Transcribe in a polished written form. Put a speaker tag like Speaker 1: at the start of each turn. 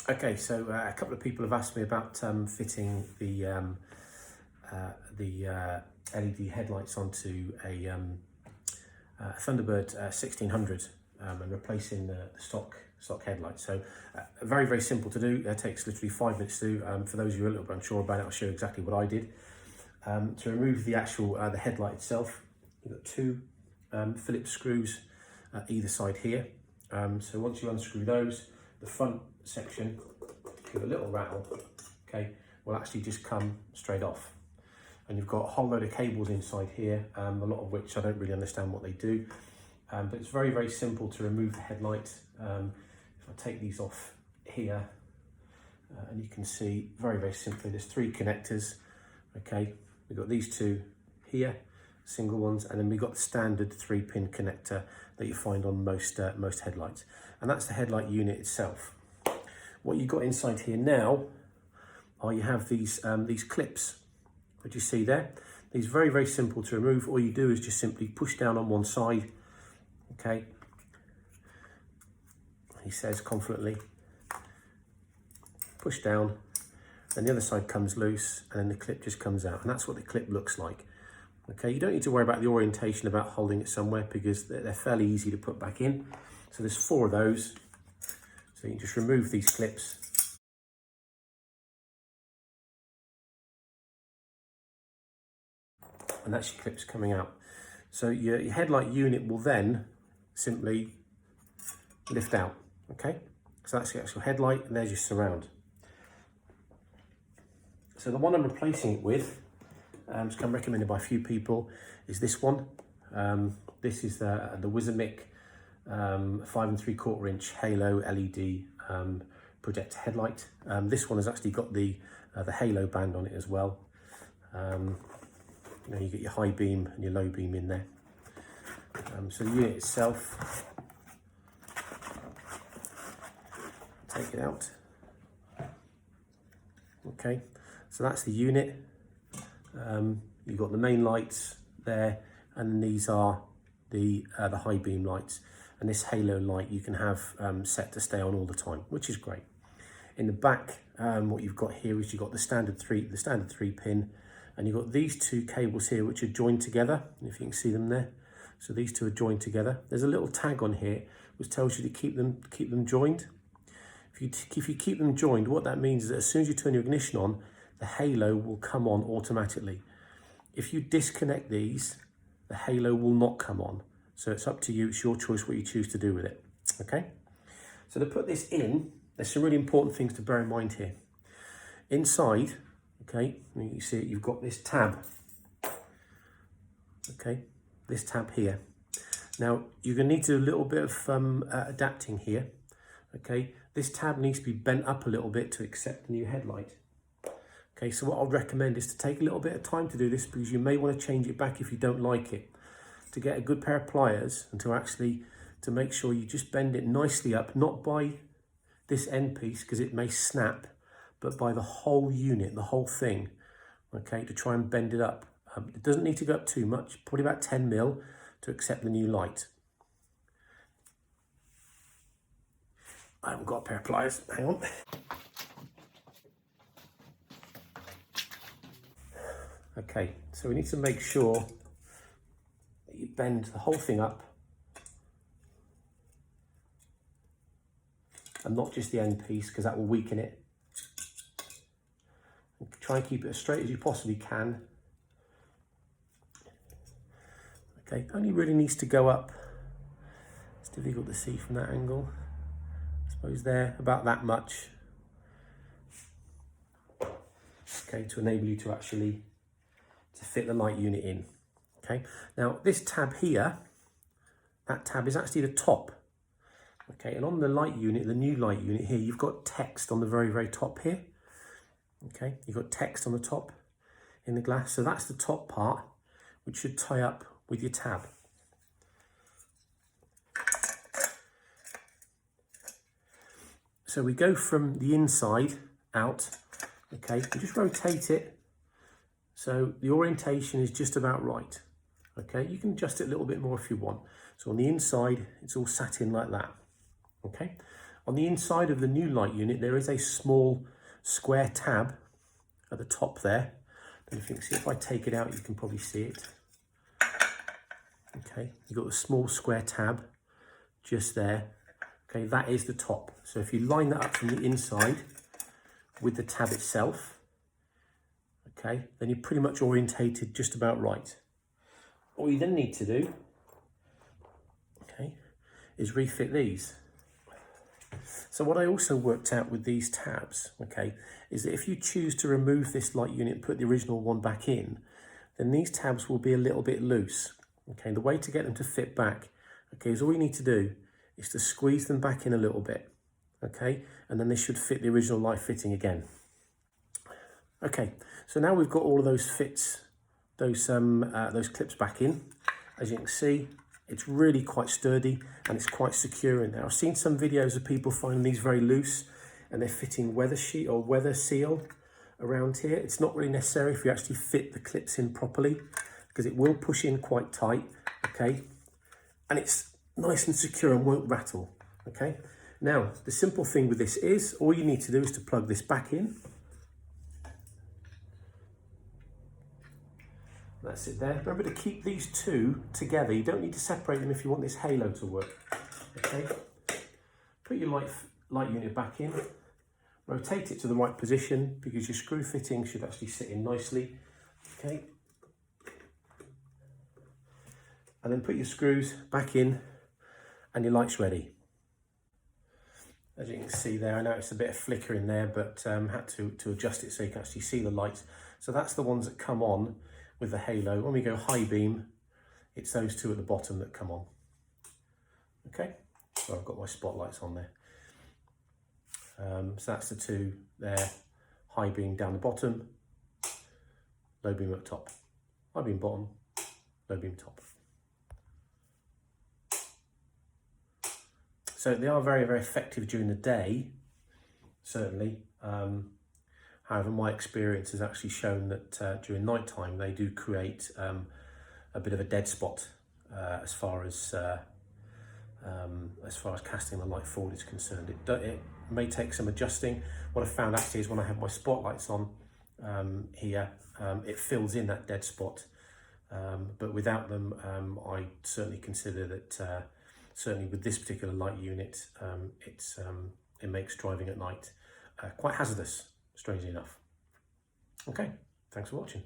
Speaker 1: Okay, so a couple of people have asked me about fitting the LED headlights onto a Thunderbird 1600 and replacing the stock headlights. So very, very simple to do. It takes literally 5 minutes to do. For those of you who are a little bit unsure about it, I'll show you exactly what I did. To remove the actual the headlight itself, you've got two Phillips screws either side here. So once you unscrew those, the front section, with a little rattle, okay, will actually just come straight off. And you've got a whole load of cables inside here, a lot of which I don't really understand what they do. But it's very, very simple to remove the headlight. If I take these off here, and you can see very, very simply, there's 3 connectors, okay. We've got these 2 here, single ones, and then we've got the standard 3-pin connector that you find on most headlights. And that's the headlight unit itself. What you've got inside here now are you have these clips, which you see there. These are very, very simple to remove. All you do is just simply push down on one side, okay. He says confidently, push down, and the other side comes loose, and then the clip just comes out, and that's what the clip looks like. Okay, you don't need to worry about the orientation about holding it somewhere because they're fairly easy to put back in. So there's 4 of those. So you can just remove these clips. And that's your clips coming out. So your headlight unit will then simply lift out, okay? So that's the actual headlight, and there's your surround. So the one I'm replacing it with, it's come recommended by a few people, is this one. This is the Wizamic 5 3/4 inch halo LED projector headlight. This one has actually got the halo band on it as well. You know, you get your high beam and your low beam in there. So the unit itself, take it out. Okay, so that's the unit. You've got the main lights there, and these are the high beam lights. And this halo light you can have set to stay on all the time, which is great. In the back, what you've got here is you've got the standard 3-pin, and you've got these 2 cables here which are joined together, if you can see them there. So these 2 are joined together. There's a little tag on here which tells you to keep them joined. If you keep them joined, what that means is that as soon as you turn your ignition on, the halo will come on automatically. If you disconnect these, the halo will not come on. So it's up to you, it's your choice what you choose to do with it, okay? So to put this in, there's some really important things to bear in mind here. Inside, okay, you see it, you've got this tab, okay? This tab here. Now, you're gonna need to do a little bit of adapting here, okay? This tab needs to be bent up a little bit to accept the new headlight. Okay, so what I'd recommend is to take a little bit of time to do this because you may want to change it back if you don't like it. To get a good pair of pliers and to make sure you just bend it nicely up, not by this end piece because it may snap, but by the whole unit, the whole thing, okay, to try and bend it up. It doesn't need to go up too much, probably about 10 mil to accept the new light. I haven't got a pair of pliers, hang on. Okay, so we need to make sure that you bend the whole thing up and not just the end piece because that will weaken it. And try and keep it as straight as you possibly can. Okay, only really needs to go up. It's difficult to see from that angle. I suppose there, about that much. Okay, to enable you to actually fit the light unit in. Okay, now this tab here, that tab is actually the top. Okay, and on the light unit, the new light unit here, you've got text on the very, very top here. Okay, you've got text on the top in the glass. So that's the top part, which should tie up with your tab. So we go from the inside out, okay, and just rotate it. So the orientation is just about right. Okay, you can adjust it a little bit more if you want. So on the inside, it's all sat in like that. Okay, On the inside of the new light unit, there is a small square tab at the top there. And if you can see, if I take it out, you can probably see it. Okay, you've got the small square tab just there. Okay, that is the top. So if you line that up from the inside with the tab itself, okay, then you're pretty much orientated just about right. All you then need to do, okay, is refit these. So what I also worked out with these tabs, okay, is that if you choose to remove this light unit and put the original one back in, then these tabs will be a little bit loose. Okay, the way to get them to fit back, okay, is all you need to do is to squeeze them back in a little bit, okay, and then they should fit the original light fitting again. Okay, so now we've got all of those fits, those clips back in. As you can see, it's really quite sturdy and it's quite secure in there. I've seen some videos of people finding these very loose and they're fitting weather sheet or weather seal around here. It's not really necessary if you actually fit the clips in properly, because it will push in quite tight, okay? And it's nice and secure and won't rattle, okay? Now, the simple thing with this is, all you need to do is to plug this back in. That's it there. Remember to keep these two together. You don't need to separate them if you want this halo to work. Okay. Put your light unit back in. Rotate it to the right position because your screw fitting should actually sit in nicely. Okay. And then put your screws back in and your light's ready. As you can see there, I know it's a bit of flicker in there, but had to adjust it so you can actually see the lights. So that's the ones that come on with the halo. When we go high beam, it's those two at the bottom that come on. Okay, so I've got my spotlights on there. So that's the two there, high beam down the bottom, low beam at the top. High beam bottom, low beam top. So they are very, very effective during the day, certainly. However, my experience has actually shown that during night time they do create a bit of a dead spot as far as casting the light forward is concerned. It may take some adjusting. What I found actually is when I have my spotlights on here, it fills in that dead spot. But without them, I certainly consider that certainly with this particular light unit, it makes driving at night quite hazardous, strangely enough. Okay, thanks for watching.